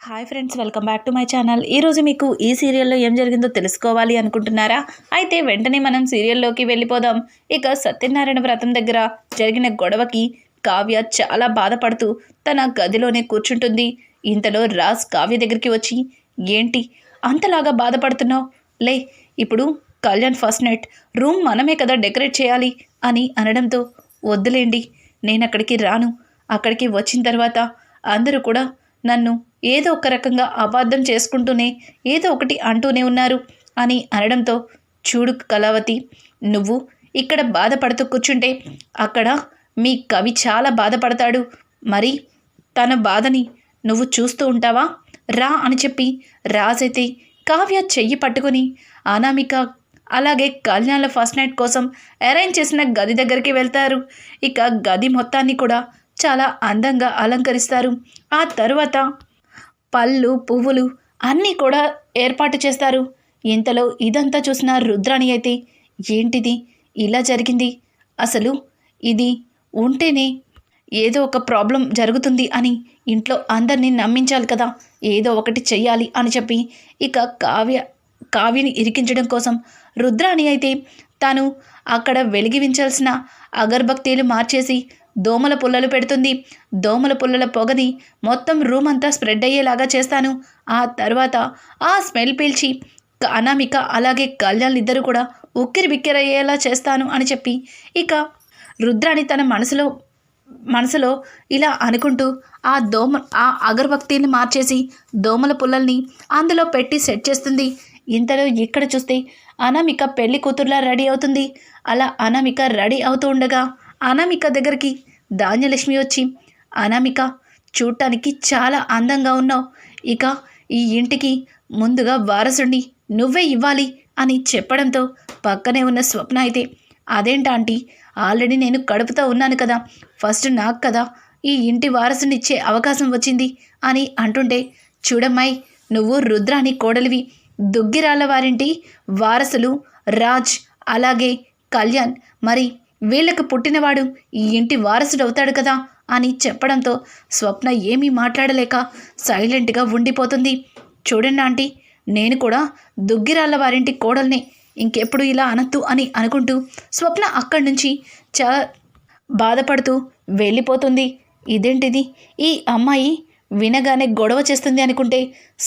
Hi friends, welcome back to my channel. ఈరోజు మీకు ఈ సీరియల్లో ఏం జరిగిందో తెలుసుకోవాలి అనుకుంటున్నారా? అయితే వెంటనే మనం సీరియల్లోకి వెళ్ళిపోదాం. ఇక సత్యనారాయణ వ్రతం దగ్గర జరిగిన గొడవకి కావ్య చాలా బాధపడుతూ తన గదిలోనే కూర్చుంటుంది. ఇంతలో రాజ్ కావ్య దగ్గరికి వచ్చి, ఏంటి అంతలాగా బాధపడుతున్నావు? లే, ఇప్పుడు కళ్యాణ్ ఫస్ట్ నైట్ రూమ్ మనమే కదా డెకరేట్ చేయాలి అని అనడంతో, వద్దులేండి, నేను అక్కడికి రాను. అక్కడికి వచ్చిన తర్వాత అందరూ కూడా నన్ను ఏదో ఒక రకంగా అబద్ధం చేసుకుంటూనే ఏదో ఒకటి అంటూనే ఉన్నారు అని అనడంతో, చూడు కళావతి, నువ్వు ఇక్కడ బాధపడుతూ కూర్చుంటే అక్కడ మీ కవి చాలా బాధపడతాడు. మరి తన బాధని నువ్వు చూస్తూ ఉంటావా? రా అని చెప్పి రాజైతే కావ్య చెయ్యి పట్టుకుని అనామిక అలాగే కళ్యాణ్ల ఫస్ట్ నైట్ కోసం అరేంజ్ చేసిన గది దగ్గరికి వెళ్తారు. ఇక గది మొత్తాన్ని కూడా చాలా అందంగా అలంకరిస్తారు. ఆ తరువాత పళ్ళు పువ్వులు అన్నీ కూడా ఏర్పాటు చేస్తారు. ఇంతలో ఇదంతా చూసిన రుద్రాణి అయితే, ఏంటిది ఇలా జరిగింది? అసలు ఇది ఉంటేనే ఏదో ఒక ప్రాబ్లం జరుగుతుంది అని ఇంట్లో అందరినీ నమ్మించాలి కదా, ఏదో ఒకటి చెయ్యాలి అని చెప్పి ఇక కావ్యని ఇరికించడం కోసం రుద్రాణి అయితే తాను అక్కడ వెలిగించాల్సిన అగర్బత్తీలు మార్చేసి దోమల పుల్లలు పెడుతుంది. దోమల పుల్లల పొగని మొత్తం రూమ్ అంతా స్ప్రెడ్ అయ్యేలాగా చేస్తాను. ఆ తర్వాత ఆ స్మెల్ పీల్చి అనామిక అలాగే కళ్యాణ్ ఇద్దరు కూడా ఉక్కిరి బిక్కిరయ్యేలా చేస్తాను అని చెప్పి ఇక రుద్రాణి తన మనసులో ఇలా అనుకుంటూ ఆ అగరబత్తీని మార్చేసి దోమల పుల్లల్ని అందులో పెట్టి సెట్ చేస్తుంది. ఇంతలో ఇక్కడ చూస్తే అనామిక పెళ్లి కూతుర్లా రెడీ అవుతుంది. అలా అనామిక రెడీ అవుతూ ఉండగా అనామిక దగ్గరికి ధాన్యలక్ష్మి వచ్చి, అనామిక, చూడటానికి చాలా అందంగా ఉన్నావు. ఇక ఈ ఇంటికి ముందుగా వారసుడిని నువ్వే ఇవ్వాలి అని చెప్పడంతో పక్కనే ఉన్న స్వప్న అయితే, అదేంటా ఆంటీ, ఆల్రెడీ నేను కడుపుతో ఉన్నాను కదా, ఫస్ట్ నాకు కదా ఈ ఇంటి వారసుని ఇచ్చే అవకాశం వచ్చింది అని అంటుంటే, చూడమ్మాయి, నువ్వు రుద్రాని కోడలివి, దుగ్గిరాళ్ళ వారింటి వారసులు రాజ్ అలాగే కళ్యాణ్, మరి వీళ్ళకు పుట్టినవాడు ఈ ఇంటి వారసుడు అవుతాడు కదా అని చెప్పడంతో స్వప్న ఏమీ మాట్లాడలేక సైలెంట్గా ఉండిపోతుంది. చూడండి ఆంటీ, నేను కూడా దుగ్గిరాళ్ళ వారింటి కోడల్ని, ఇంకెప్పుడు ఇలా అనద్దు అని అనుకుంటూ స్వప్న అక్కడి నుంచి చాలా బాధపడుతూ వెళ్ళిపోతుంది. ఇదేంటిది, ఈ అమ్మాయి వినగానే గొడవ చేస్తుంది అనుకుంటే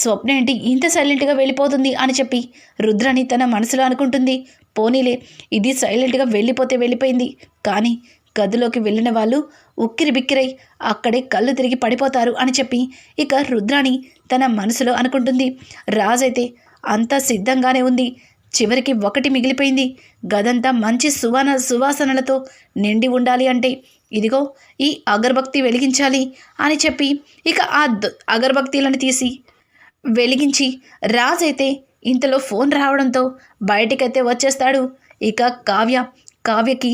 స్వప్న ఏంటి ఇంత సైలెంట్గా వెళ్ళిపోతుంది అని చెప్పి రుద్రాని తన మనసులో అనుకుంటుంది. పోనీలే, ఇది సైలెంట్గా వెళ్ళిపోయింది, కానీ గదిలోకి వెళ్ళిన వాళ్ళు ఉక్కిరి బిక్కిరై అక్కడే కళ్ళు తిరిగి పడిపోతారు అని చెప్పి ఇక రుద్రాణి తన మనసులో అనుకుంటుంది. రాజైతే అంతా సిద్ధంగానే ఉంది. చివరికి ఒకటి మిగిలిపోయింది. గదంతా మంచి సువాసనలతో నిండి ఉండాలి అంటే ఇదిగో ఈ అగరబత్తి వెలిగించాలి అని చెప్పి ఇక ఆ అగరబత్తీలను తీసి వెలిగించి రాజైతే ఇంతలో ఫోన్ రావడంతో బయటికైతే వచ్చేస్తాడు. ఇక కావ్యకి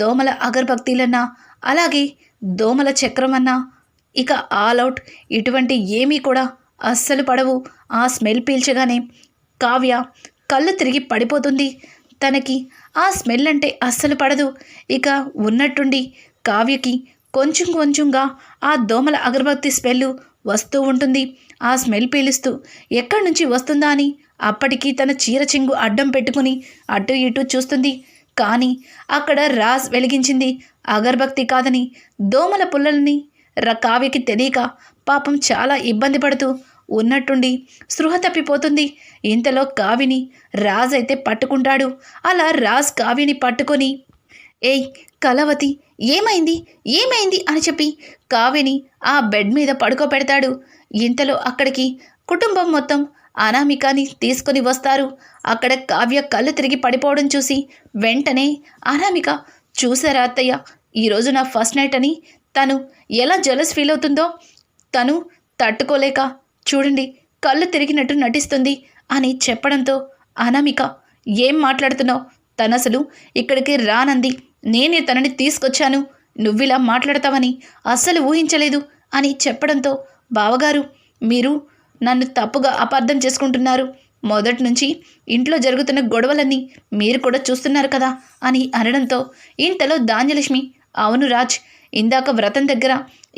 దోమల అగరబత్తీలన్నా అలాగే దోమల చక్రం అన్నా ఇక ఆల్ అవుట్ ఇటువంటి ఏమీ కూడా అస్సలు పడవు. ఆ స్మెల్ పీల్చగానే కావ్య కళ్ళు తిరిగి పడిపోతుంది. తనకి ఆ స్మెల్ అంటే అస్సలు పడదు. ఇక ఉన్నట్టుండి కావ్యకి కొంచెం కొంచెంగా ఆ దోమల అగరబత్తి స్మెల్ వస్తూ ఉంటుంది. ఆ స్మెల్ పీలుస్తూ ఎక్కడి నుంచి వస్తుందా అని అప్పటికి తన చీర చెంగు అడ్డం పెట్టుకుని అటు ఇటు చూస్తుంది. కానీ అక్కడ రాజ్ వెలిగించింది అగరబత్తి కాదని దోమల పుల్లల్ని కావ్యకి తెలియక పాపం చాలా ఇబ్బంది పడుతూ ఉన్నట్టుండి స్పృహ తప్పిపోతుంది. ఇంతలో కావ్యని రాజ్ అయితే పట్టుకుంటాడు. అలా రాజ్ కావ్యని పట్టుకొని, ఏయ్ కళావతి, ఏమైంది అని చెప్పి కావ్యని ఆ బెడ్ మీద పడుకోబెడతాడు. ఇంతలో అక్కడికి కుటుంబం మొత్తం అనామికని తీసుకొని వస్తారు. అక్కడ కావ్య కళ్ళు తిరిగి పడిపోవడం చూసి వెంటనే అనామిక, చూసారా అత్తయ్య, ఈరోజు నా ఫస్ట్ నైట్ అని తను ఎలా జెలస్ ఫీల్ అవుతుందో, తను తట్టుకోలేక చూడండి కళ్ళు తిరిగినట్టు నటిస్తుంది అని చెప్పడంతో, అనామిక, ఏం మాట్లాడుతున్నావు? తనసలు ఇక్కడికి రానంది, నేనే తనని తీసుకొచ్చాను, నువ్విలా మాట్లాడతావని అస్సలు ఊహించలేదు అని చెప్పడంతో, బావగారు, మీరు నన్ను తప్పుగా అపార్థం చేసుకుంటున్నారు. మొదటి నుంచి ఇంట్లో జరుగుతున్న గొడవలన్నీ మీరు కూడా చూస్తున్నారు కదా అని అనడంతో ఇంతలో ధాన్యలక్ష్మి, అవును రాజ్, ఇందాక వ్రతం దగ్గర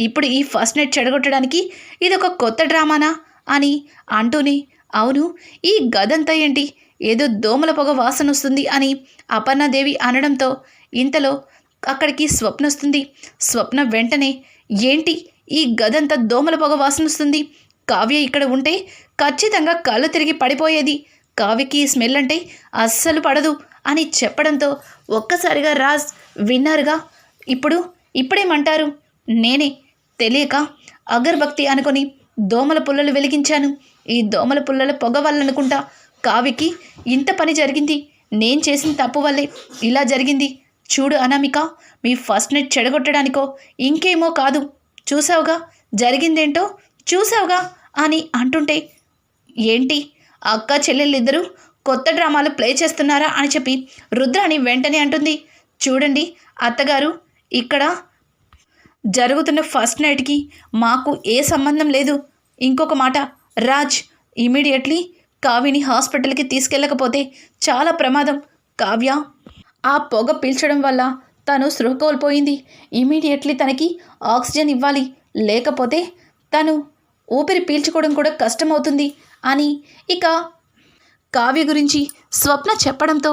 ఇప్పుడు ఈ ఫస్ట్ నైట్ చెడగొట్టడానికి ఇదొక కొత్త డ్రామానా అని అంటూనే, అవును, ఈ గదంతా ఏంటి, ఏదో దోమల పొగ వాసన వస్తుంది అని అపర్ణాదేవి అనడంతో ఇంతలో అక్కడికి స్వప్న వస్తుంది. స్వప్న వెంటనే, ఏంటి ఈ గదంతా దోమల పొగ వాసన వస్తుంది, కావ్య ఇక్కడ ఉంటే ఖచ్చితంగా కళ్ళు తిరిగి పడిపోయేది, కావ్యకి ఈ స్మెల్ అంటే అస్సలు పడదు అని చెప్పడంతో ఒక్కసారిగా రాజ్, విన్నారుగా, ఇప్పుడేమంటారు, నేనే తెలియక అగర్బక్తి అనుకొని దోమల పుల్లలు వెలిగించాను, ఈ దోమల పుల్లల పొగ వల్లనుకుంటా కావ్యకి ఇంత పని జరిగింది, నేను చేసిన తప్పు వల్లే ఇలా జరిగింది, చూడు అనామిక, మీ ఫస్ట్ నైట్ చెడగొట్టడానికో ఇంకేమో కాదు, చూసావుగా జరిగిందేంటో చూసావుగా అని అంటుంటే, ఏంటి అక్క చెల్లెళ్ళిద్దరూ కొత్త డ్రామాలు ప్లే చేస్తున్నారా అని చెప్పి రుద్రాణి వెంటనే అంటుంది. చూడండి అత్తగారు, ఇక్కడ జరుగుతున్న ఫస్ట్ నైట్కి మాకు ఏ సంబంధం లేదు. ఇంకొక మాట, రాజ్ ఇమీడియట్లీ కావ్యని హాస్పిటల్కి తీసుకెళ్ళకపోతే చాలా ప్రమాదం. కావ్య ఆ పొగ పీల్చడం వల్ల తను స్పృహ కోల్పోయింది. ఇమీడియట్లీ తనకి ఆక్సిజన్ ఇవ్వాలి, లేకపోతే తను ఊపిరి పీల్చుకోవడం కూడా కష్టమవుతుంది అని ఇక కావ్య గురించి స్వప్న చెప్పడంతో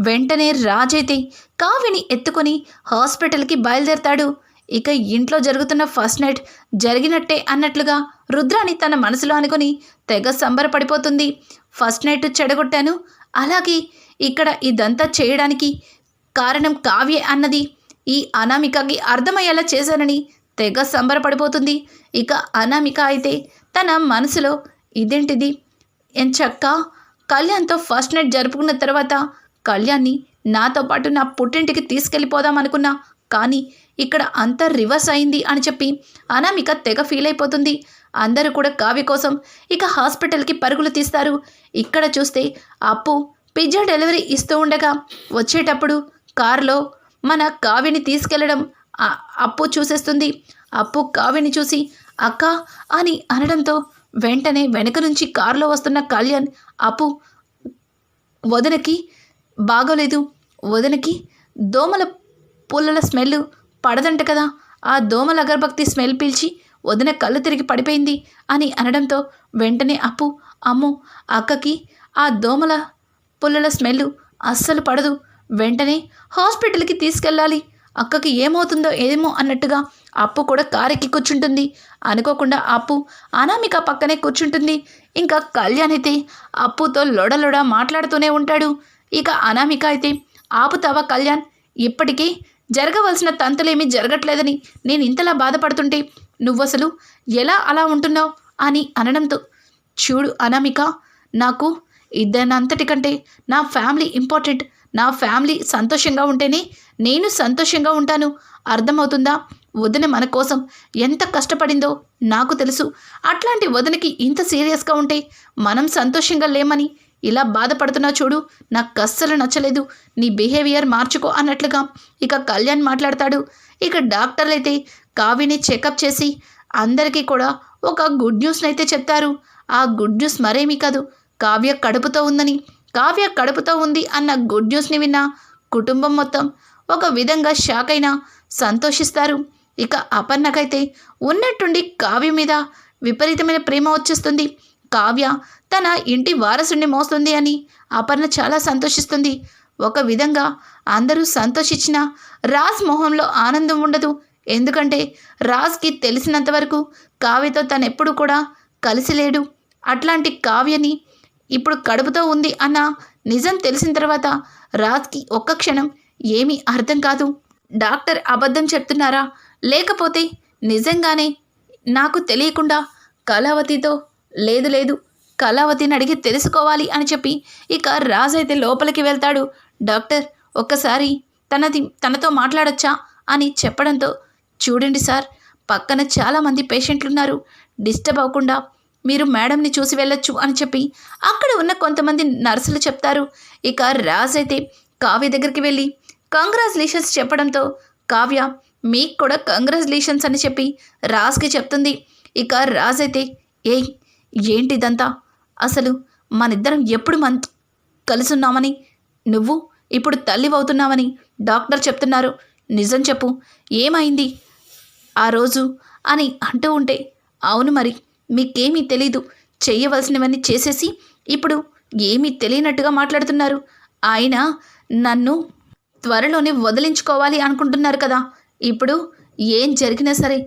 వెంటనే రాజైతే కావ్యని ఎత్తుకొని హాస్పిటల్కి బయలుదేరతాడు. ఇక ఇంట్లో జరుగుతున్న ఫస్ట్ నైట్ జరిగినట్టే అన్నట్లుగా రుద్రాణి తన మనసులో అనుకుని తెగ సంబరపడిపోతుంది. ఫస్ట్ నైట్ చెడగొట్టాను, అలాగే ఇక్కడ ఇదంతా చేయడానికి కారణం కావ్య అన్నది ఈ అనామికకి అర్థమయ్యేలా చేశానని తెగ సంబరపడిపోతుంది. ఇక అనామిక అయితే తన మనసులో, ఇదేంటిది, ఎంచక్క కళ్యాణ్తో ఫస్ట్ నైట్ జరుపుకున్న తర్వాత కళ్యాణ్ని నాతో పాటు నా పుట్టింటికి తీసుకెళ్ళిపోదాం అనుకున్నా, కానీ ఇక్కడ అంతా రివర్స్ అయింది అని చెప్పి అనామిక తెగ ఫీల్ అయిపోతుంది. అందరూ కూడా కావ్య కోసం ఇక హాస్పిటల్కి పరుగులు తీస్తారు. ఇక్కడ చూస్తే అప్పు పిజ్జా డెలివరీ ఇస్తూ ఉండగా వచ్చేటప్పుడు కారులో మన కావ్యని తీసుకెళ్లడం అప్పు చూసేస్తుంది. అప్పు కావ్యని చూసి అక్క అని అనడంతో వెంటనే వెనక నుంచి కారులో వస్తున్న కళ్యాణ్, అప్పు వదనకి బాగోలేదు, వదనకి దోమల పుల్లల స్మెల్ పడదంట కదా, ఆ దోమల అగరబత్తి స్మెల్ పీల్చి వదిన కళ్ళు తిరిగి పడిపోయింది అని అనడంతో వెంటనే అప్పు, అమ్మో అక్కకి ఆ దోమల పుల్లల స్మెల్ అస్సలు పడదు, వెంటనే హాస్పిటల్కి తీసుకెళ్ళాలి, అక్కకి ఏమవుతుందో ఏమో అన్నట్టుగా అప్పు కూడా కారెక్కి కూర్చుంటుంది. అనుకోకుండా అప్పు అనామిక పక్కనే కూర్చుంటుంది. ఇంకా కళ్యాణ్ అయితే అప్పుతో లొడలొడ మాట్లాడుతూనే ఉంటాడు. ఇక అనామిక అయితే, ఆపుతావా కళ్యాణ్, ఇప్పటికీ జరగవలసిన తంతులేమీ జరగట్లేదని నేను ఇంతలా బాధపడుతుంటే నువ్వసలు ఎలా అలా ఉంటున్నావు అని అనడంతో, చూడు అనామిక, నాకు ఇద్దరినంతటికంటే నా ఫ్యామిలీ ఇంపార్టెంట్, నా ఫ్యామిలీ సంతోషంగా ఉంటేనే నేను సంతోషంగా ఉంటాను, అర్థమవుతుందా, వదిన మన కోసం ఎంత కష్టపడిందో నాకు తెలుసు, అట్లాంటి వదినకి ఇంత సీరియస్గా ఉంటే మనం సంతోషంగా లేమని ఇలా బాధపడుతున్నా చూడు, నాకు అస్సలు నచ్చలేదు, నీ బిహేవియర్ మార్చుకో అన్నట్లుగా ఇక కళ్యాణ్ మాట్లాడతాడు. ఇక డాక్టర్లు అయితే కావ్యని చెకప్ చేసి అందరికీ కూడా ఒక గుడ్ న్యూస్ని అయితే చెప్తారు. ఆ గుడ్ న్యూస్ మరేమీ కాదు, కావ్య కడుపుతో ఉందని. కావ్య కడుపుతో ఉంది అన్న గుడ్ న్యూస్ని విన్న కుటుంబం మొత్తం ఒక విధంగా షాక్ అయినా సంతోషిస్తారు. ఇక అపర్ణకైతే ఉన్నట్టుండి కావ్య మీద విపరీతమైన ప్రేమ వచ్చేస్తుంది. కావ్య తన ఇంటి వారసుని మోస్తుంది అని అపర్ణ చాలా సంతోషిస్తుంది. ఒక విధంగా అందరూ సంతోషించిన రాజ్ మొహంలో ఆనందం ఉండదు. ఎందుకంటే రాజ్కి తెలిసినంతవరకు కావ్యతో తనెప్పుడు కూడా కలిసి లేడు. అట్లాంటి కావ్యని ఇప్పుడు కడుపుతో ఉంది అన్న నిజం తెలిసిన తర్వాత రాజ్కి ఒక్క క్షణం ఏమీ అర్థం కాదు. డాక్టర్ అబద్ధం చెప్తున్నారా, లేకపోతే నిజంగానే నాకు తెలియకుండా కళావతితో, లేదు కళావతిని అడిగి తెలుసుకోవాలి అని చెప్పి ఇక రాజ్ అయితే లోపలికి వెళ్తాడు. డాక్టర్ ఒక్కసారి తనతో మాట్లాడొచ్చా అని చెప్పడంతో, చూడండి సార్, పక్కన చాలామంది పేషెంట్లు ఉన్నారు, డిస్టర్బ్ అవ్వకుండా మీరు మేడంని చూసి వెళ్ళొచ్చు అని చెప్పి అక్కడ ఉన్న కొంతమంది నర్సులు చెప్తారు. ఇక రాజ్ అయితే కావ్య దగ్గరికి వెళ్ళి కంగ్రాచులేషన్స్ చెప్పడంతో కావ్య మీకు కూడా కంగ్రాచులేషన్స్ అని చెప్పి రాజ్కి చెప్తుంది. ఇక రాజ్ అయితే, ఏంటిదంతా, అసలు మనిద్దరం ఎప్పుడు కలుసున్నామని, నువ్వు ఇప్పుడు తల్లివవుతున్నావని డాక్టర్ చెప్తున్నారు, నిజం చెప్పు, ఏమైంది ఆ రోజు అని అంటూ ఉంటే, అవును మరి మీకేమీ తెలీదు, చేయవలసినవన్నీ చేసేసి ఇప్పుడు ఏమీ తెలియనట్టుగా మాట్లాడుతున్నారు. ఆయన నన్ను త్వరలోనే వదిలించుకోవాలి అనుకుంటున్నారు కదా. ఇప్పుడు ఏం జరిగినా సరే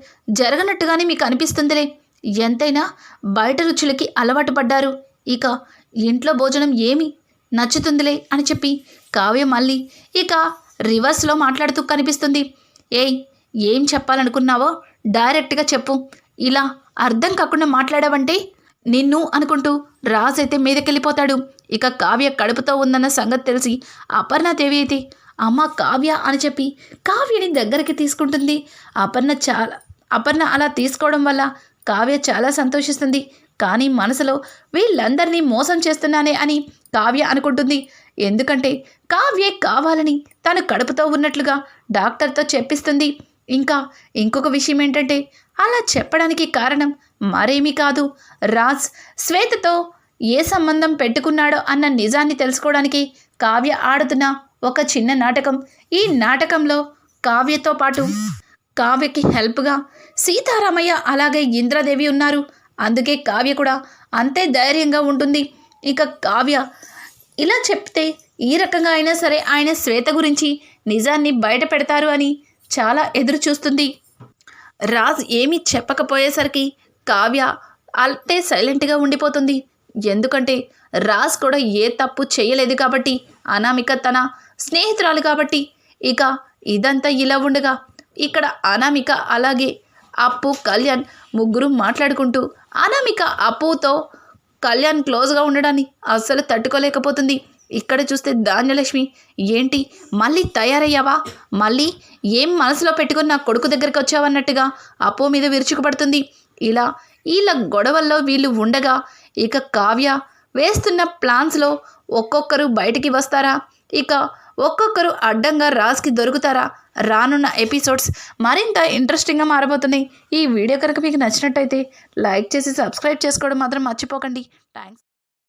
జరగనట్టుగానే మీకు అనిపిస్తుందిలే. ఎంతైనా బయట రుచులకి అలవాటు పడ్డారు. ఇక ఇంట్లో భోజనం ఏమి నచ్చుతుందిలే అని చెప్పి కావ్య మళ్ళీ ఇక రివర్స్లో మాట్లాడుతూ కనిపిస్తుంది. ఏయ్, ఏం చెప్పాలనుకున్నావో డైరెక్ట్గా చెప్పు. ఇలా అర్థం కాకుండా మాట్లాడావంటే నిన్ను అనుకుంటూ రాజ్ అయితే మీదకెళ్ళిపోతాడు. ఇక కావ్య కడుపుతో ఉందన్న సంగతి తెలిసి అపర్ణాదేవి అయితే అమ్మ కావ్య అని చెప్పి కావ్యని దగ్గరికి తీసుకుంటుంది. అపర్ణ అలా తీసుకోవడం వల్ల కావ్య చాలా సంతోషిస్తుంది. కానీ మనసులో వీళ్ళందరినీ మోసం చేస్తున్నానే అని కావ్య అనుకుంటుంది. ఎందుకంటే కావ్యే కావాలని తను కడుపుతో ఉన్నట్లుగా డాక్టర్తో చెప్పిస్తుంది. ఇంకా ఇంకొక విషయం ఏంటంటే అలా చెప్పడానికి కారణం మరేమీ కాదు, రాజ్ శ్వేతతో ఏ సంబంధం పెట్టుకున్నాడో అన్న నిజాన్ని తెలుసుకోవడానికి కావ్య ఆడుతున్న ఒక చిన్న నాటకం. ఈ నాటకంలో కావ్యతో పాటు కావ్యకి హెల్ప్గా సీతారామయ్య అలాగే ఇంద్రాదేవి ఉన్నారు. అందుకే కావ్య కూడా అంతే ధైర్యంగా ఉంటుంది. ఇక కావ్య ఇలా చెప్తే ఈ రకంగా అయినా సరే ఆయన శ్వేత గురించి నిజాన్ని బయట పెడతారు అని చాలా ఎదురు చూస్తుంది. రాజ్ ఏమీ చెప్పకపోయేసరికి కావ్య అంటే సైలెంట్గా ఉండిపోతుంది. ఎందుకంటే రాజ్ కూడా ఏ తప్పు చేయలేదు కాబట్టి, అనామిక తన స్నేహితురాలు కాబట్టి. ఇక ఇదంతా ఇలా ఉండగా ఇక్కడ అనామిక అలాగే అప్పు కళ్యాణ్ ముగ్గురు మాట్లాడుకుంటూ అనామిక అప్పుతో కళ్యాణ్ క్లోజ్గా ఉండడాన్ని అస్సలు తట్టుకోలేకపోతుంది. ఇక్కడ చూస్తే ధాన్యలక్ష్మి, ఏంటి మళ్ళీ తయారయ్యావా, మళ్ళీ ఏం మనసులో పెట్టుకుని నా కొడుకు దగ్గరికి వచ్చావన్నట్టుగా అప్పు మీద విరుచుకుపడుతుంది. ఇలా గొడవల్లో వీళ్ళు ఉండగా ఇక కావ్య వేస్తున్న ప్లాన్స్లో ఒక్కొక్కరు బయటికి వస్తారా, ఇక ఒక్కొక్కరు అడ్డంగా రాజ్కి దొరుకుతారా? రానున్న ఎపిసోడ్స్ మరింత ఇంట్రెస్టింగ్గా మారబోతున్నాయి. ఈ వీడియో కనుక మీకు నచ్చినట్టయితే లైక్ చేసి సబ్స్క్రైబ్ చేసుకోవడం మాత్రం మర్చిపోకండి. థ్యాంక్స్.